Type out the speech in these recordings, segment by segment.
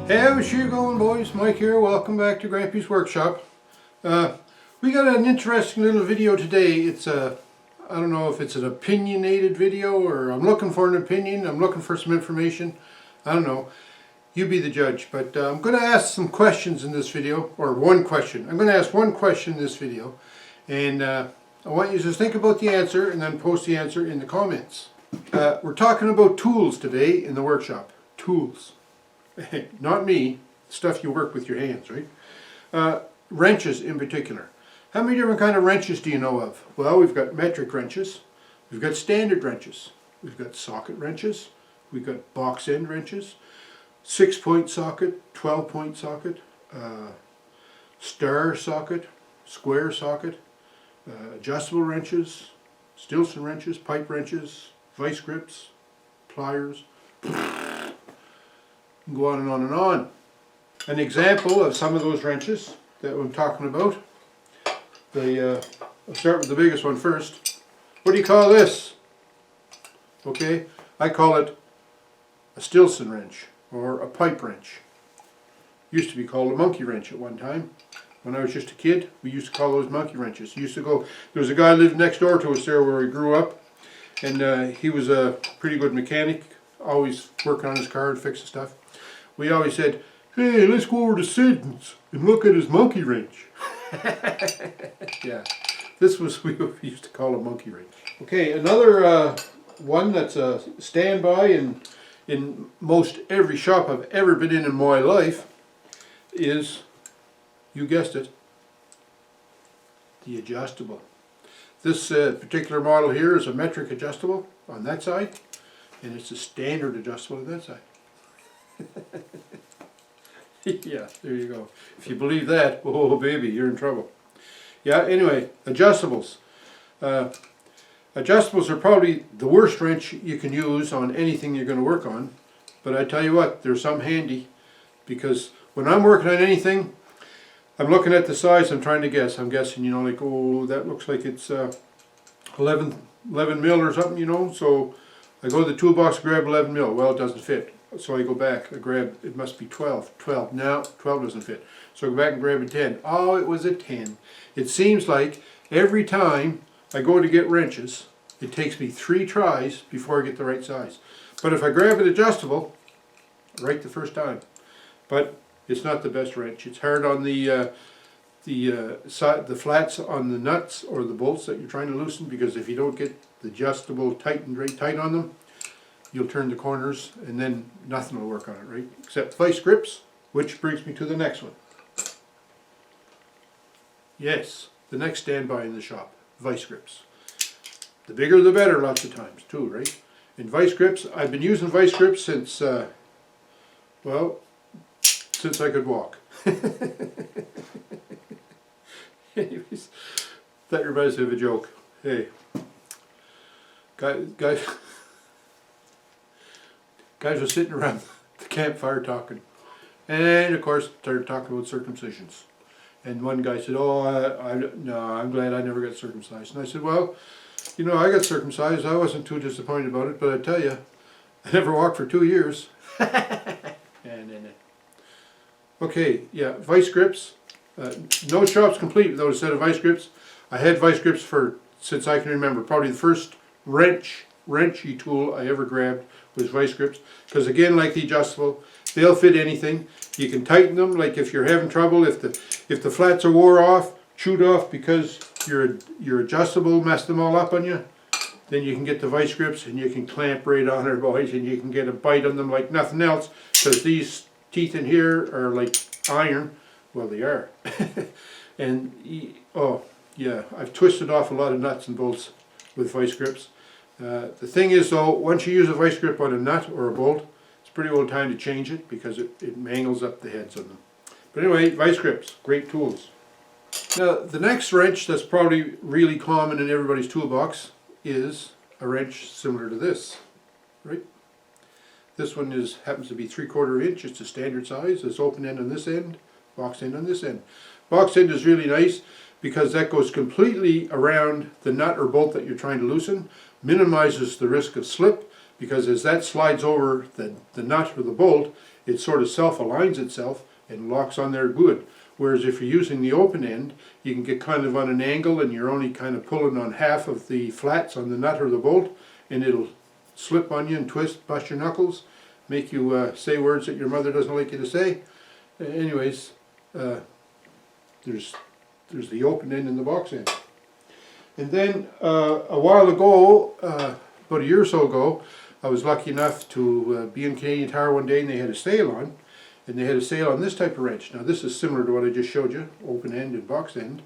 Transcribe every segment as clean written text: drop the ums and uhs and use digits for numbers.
Hey, how's you going, boys? Mike here. Welcome back to Grampie's workshop. We got an interesting little video today. It's I don't know if it's an opinionated video or I'm looking for an opinion. I'm looking for some information. I don't know. You be the judge. But I'm going to ask some questions in this video, or one question. I'm going to ask one question in this video, and I want you to just think about the answer and then post the answer in the comments. We're talking about tools today in the workshop. Tools. Not me, stuff you work with your hands, right? Wrenches in particular. How many different kind of wrenches do you know of? Well, we've got metric wrenches, we've got standard wrenches, we've got socket wrenches, we've got box end wrenches, 6-point socket, 12-point socket, star socket, square socket, adjustable wrenches, Stilson wrenches, pipe wrenches, vice grips, pliers. Go on and on and on. An example of some of those wrenches that I'm talking about. I'll start with the biggest one first. What do you call this? Okay, I call it a Stilson wrench or a pipe wrench. Used to be called a monkey wrench at one time. When I was just a kid, we used to call those monkey wrenches. There was a guy lived next door to us there where we grew up, and he was a pretty good mechanic, always working on his car and fixing stuff. We always said, hey, let's go over to Sid's and look at his monkey wrench. Yeah, this was what we used to call a monkey wrench. Okay, another one that's a standby in most every shop I've ever been in my life is, you guessed it, the adjustable. This particular model here is a metric adjustable on that side, and it's a standard adjustable on that side. Yeah, there you go. If you believe that, oh baby, you're in trouble. Yeah, anyway, adjustables. Adjustables are probably the worst wrench you can use on anything you're going to work on. But I tell you what, they're some handy, because when I'm working on anything, I'm looking at the size, I'm trying to guess. I'm guessing, you know, like, oh, that looks like it's 11 mil or something, you know. So I go to the toolbox, grab 11 mil. Well, it doesn't fit. So I go back, I grab, it must be 12. 12, now 12 doesn't fit. So I go back and grab a 10. Oh, it was a 10. It seems like every time I go to get wrenches, it takes me 3 tries before I get the right size. But if I grab an adjustable, right the first time. But it's not the best wrench. It's hard on the flats on the nuts or the bolts that you're trying to loosen, because if you don't get the adjustable tightened right tight on them, you'll turn the corners and then nothing will work on it, right? Except vice grips, which brings me to the next one. Yes, the next standby in the shop, vice grips. The bigger the better lots of times too, right? And vice grips, I've been using vice grips since, well, since I could walk. Anyways, that reminds me of a joke. Hey, guys were sitting around the campfire talking, and of course started talking about circumcisions. And one guy said, "Oh, no, I'm glad I never got circumcised." And I said, "Well, you know, I got circumcised. I wasn't too disappointed about it, but I tell you, I never walked for 2 years." Okay, yeah, vice grips. No shop's complete without a set of vice grips. I had vice grips since I can remember. Probably the first wrenchy tool I ever grabbed was vice grips, because again, like the adjustable, they'll fit anything. You can tighten them, like if you're having trouble, if the flats are wore off, chewed off because your adjustable messed them all up on you, then you can get the vice grips and you can clamp right on her, boys, and you can get a bite on them like nothing else, because these teeth in here are like iron. Well, they are. And oh yeah, I've twisted off a lot of nuts and bolts with vice grips. The thing is though, once you use a vice grip on a nut or a bolt, it's pretty old time to change it, because it mangles up the heads of them. But anyway, vice grips, great tools. Now the next wrench that's probably really common in everybody's toolbox is a wrench similar to this, right? This one happens to be 3/4 inch, it's a standard size. There's open end on this end, box end on this end. Box end is really nice because that goes completely around the nut or bolt that you're trying to loosen, minimizes the risk of slip, because as that slides over the nut or the bolt, it sort of self-aligns itself and locks on there good. Whereas if you're using the open end, you can get kind of on an angle and you're only kind of pulling on half of the flats on the nut or the bolt, and it'll slip on you and twist, bust your knuckles, make you say words that your mother doesn't like you to say. Anyways, there's the open end and the box end. And then a while ago, about a year or so ago, I was lucky enough to be in Canadian Tire one day, and they had a sale on. And they had a sale on this type of wrench. Now this is similar to what I just showed you, open end and box end.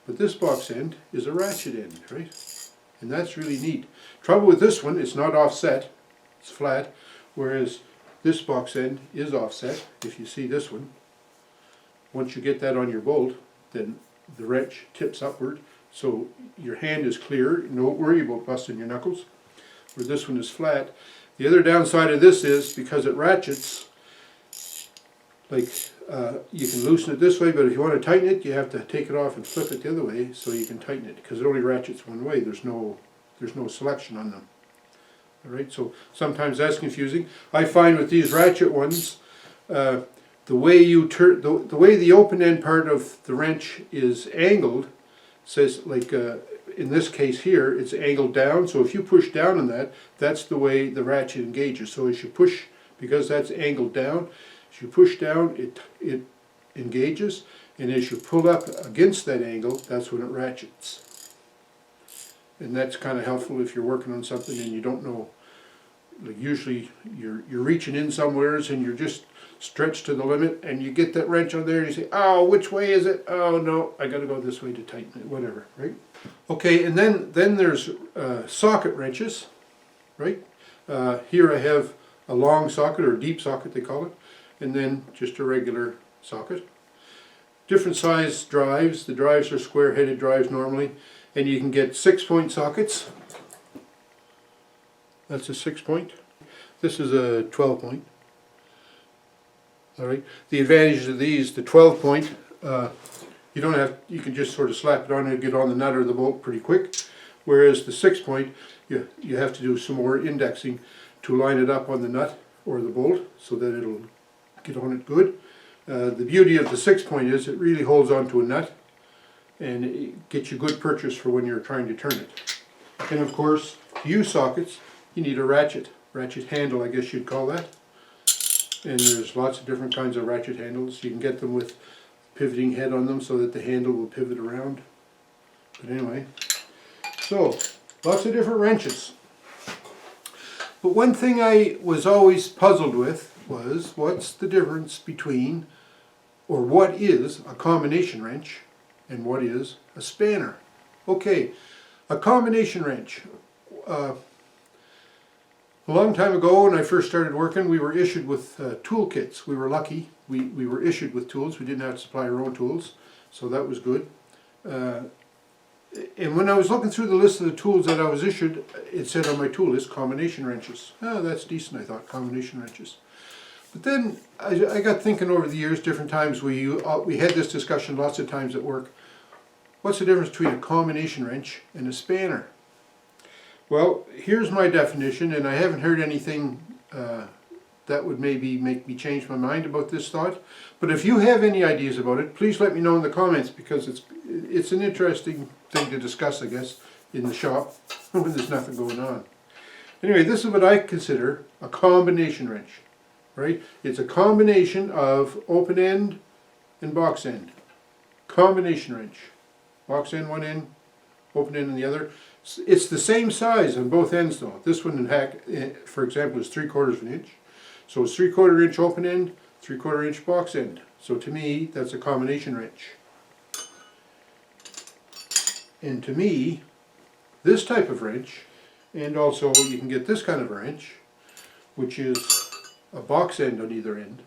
But this box end is a ratchet end, right? And that's really neat. Trouble with this one, it's not offset, it's flat. Whereas this box end is offset, if you see this one. Once you get that on your bolt, then the wrench tips upward. So your hand is clear, don't worry about busting your knuckles. Where this one is flat. The other downside of this is, because it ratchets, like you can loosen it this way, but if you want to tighten it, you have to take it off and flip it the other way so you can tighten it, because it only ratchets one way. There's no selection on them. All right, so sometimes that's confusing. I find with these ratchet ones, the way you turn, the way the open end part of the wrench is angled, says like in this case here, it's angled down. So if you push down on that, that's the way the ratchet engages. So as you push, because that's angled down, as you push down, it engages, and as you pull up against that angle, that's when it ratchets. And that's kind of helpful if you're working on something and you don't know. Like usually you're reaching in somewheres and you're just stretched to the limit, and you get that wrench on there and you say, oh, which way is it? Oh no, I got to go this way to tighten it, whatever, right? Okay, and then there's socket wrenches, right? Here I have a long socket, or a deep socket they call it, and then just a regular socket. Different size drives. The drives are square-headed drives normally, and you can get 6-point sockets. That's a 6-point. This is a 12-point. All right. The advantage of these, the 12-point, you don't have. You can just sort of slap it on and get on the nut or the bolt pretty quick. Whereas the 6-point, you have to do some more indexing to line it up on the nut or the bolt so that it'll get on it good. The beauty of the 6-point is it really holds onto a nut, and it gets you good purchase for when you're trying to turn it. And of course, to use sockets, you need a ratchet handle, I guess you'd call that. And there's lots of different kinds of ratchet handles. You can get them with pivoting head on them so that the handle will pivot around. But anyway, so lots of different wrenches. But one thing I was always puzzled with was, what's the difference between, or what is a combination wrench and what is a spanner? Okay, a combination wrench. A long time ago, when I first started working, we were issued with toolkits. We were lucky. We were issued with tools. We didn't have to supply our own tools, so that was good. And when I was looking through the list of the tools that I was issued, it said on my tool list, combination wrenches. Oh, that's decent, I thought, combination wrenches. But then I got thinking over the years, different times, we had this discussion lots of times at work. What's the difference between a combination wrench and a spanner? Well, here's my definition, and I haven't heard anything that would maybe make me change my mind about this thought. But if you have any ideas about it, please let me know in the comments, because it's an interesting thing to discuss, I guess, in the shop when there's nothing going on. Anyway, this is what I consider a combination wrench, right? It's a combination of open end and box end. Combination wrench. Box end one end, open end on the other. It's the same size on both ends though. This one, for example, is 3/4 of an inch. So it's 3/4 inch open end, 3/4 inch box end. So to me, that's a combination wrench. And to me, this type of wrench, and also you can get this kind of wrench, which is a box end on either end.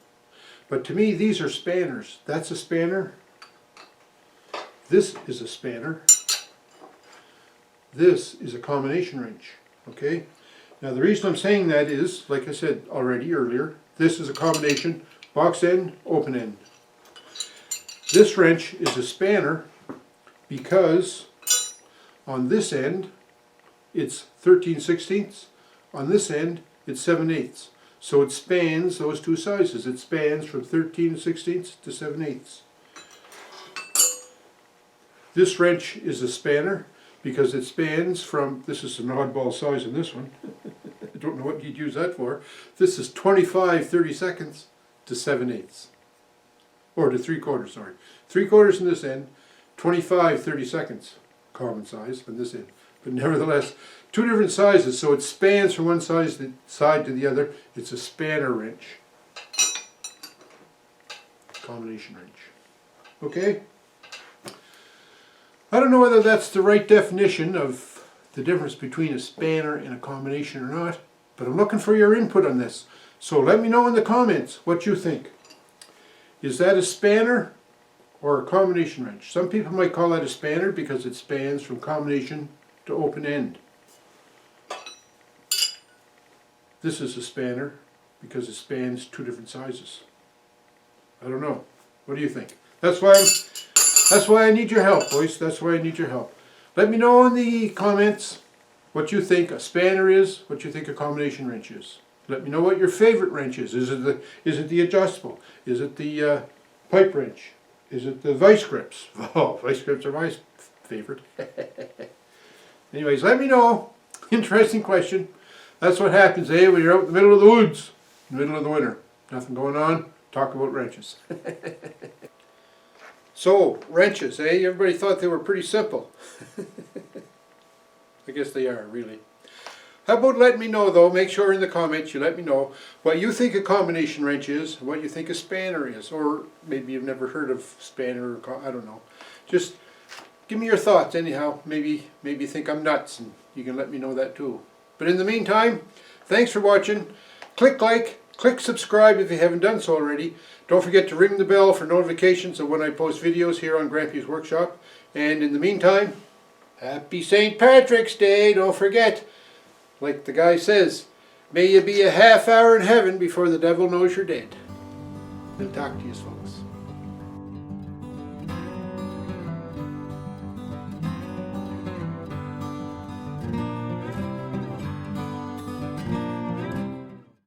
But to me, these are spanners. That's a spanner. This is a spanner. This is a combination wrench. Okay? Now the reason I'm saying that is, like I said already earlier, this is a combination box end, open end. This wrench is a spanner because on this end it's 13/16. On this end it's 7/8. So it spans those two sizes. It spans from 13/16 to 7/8. This wrench is a spanner because it spans from, this is an oddball size in this one. I don't know what you'd use that for. This is 25 30-seconds to 7/8. Or to 3/4, sorry. 3/4 in this end, 25 30-seconds, common size on this end. But nevertheless, two different sizes, so it spans from one side to the other. It's a spanner wrench. Combination wrench. Okay? I don't know whether that's the right definition of the difference between a spanner and a combination or not, but I'm looking for your input on this. So let me know in the comments what you think. Is that a spanner or a combination wrench? Some people might call that a spanner because it spans from combination to open end. This is a spanner because it spans two different sizes. I don't know. What do you think? That's why I need your help, boys. That's why I need your help. Let me know in the comments what you think a spanner is, what you think a combination wrench is. Let me know what your favorite wrench is. Is it the adjustable? Is it the pipe wrench? Is it the vice grips? Oh, vice grips are my favorite. Anyways, let me know. Interesting question. That's what happens, when you're out in the middle of the woods, in the middle of the winter. Nothing going on, talk about wrenches. So, wrenches, Everybody thought they were pretty simple. I guess they are, really. How about letting me know, though, make sure in the comments you let me know what you think a combination wrench is, and what you think a spanner is, or maybe you've never heard of spanner, or I don't know. Just give me your thoughts anyhow. Maybe you think I'm nuts, and you can let me know that too. But in the meantime, thanks for watching. Click like, click subscribe if you haven't done so already. Don't forget to ring the bell for notifications of when I post videos here on Grampie's Workshop. And in the meantime, happy St. Patrick's Day, don't forget. Like the guy says, may you be a half hour in heaven before the devil knows you're dead. We'll talk to you soon.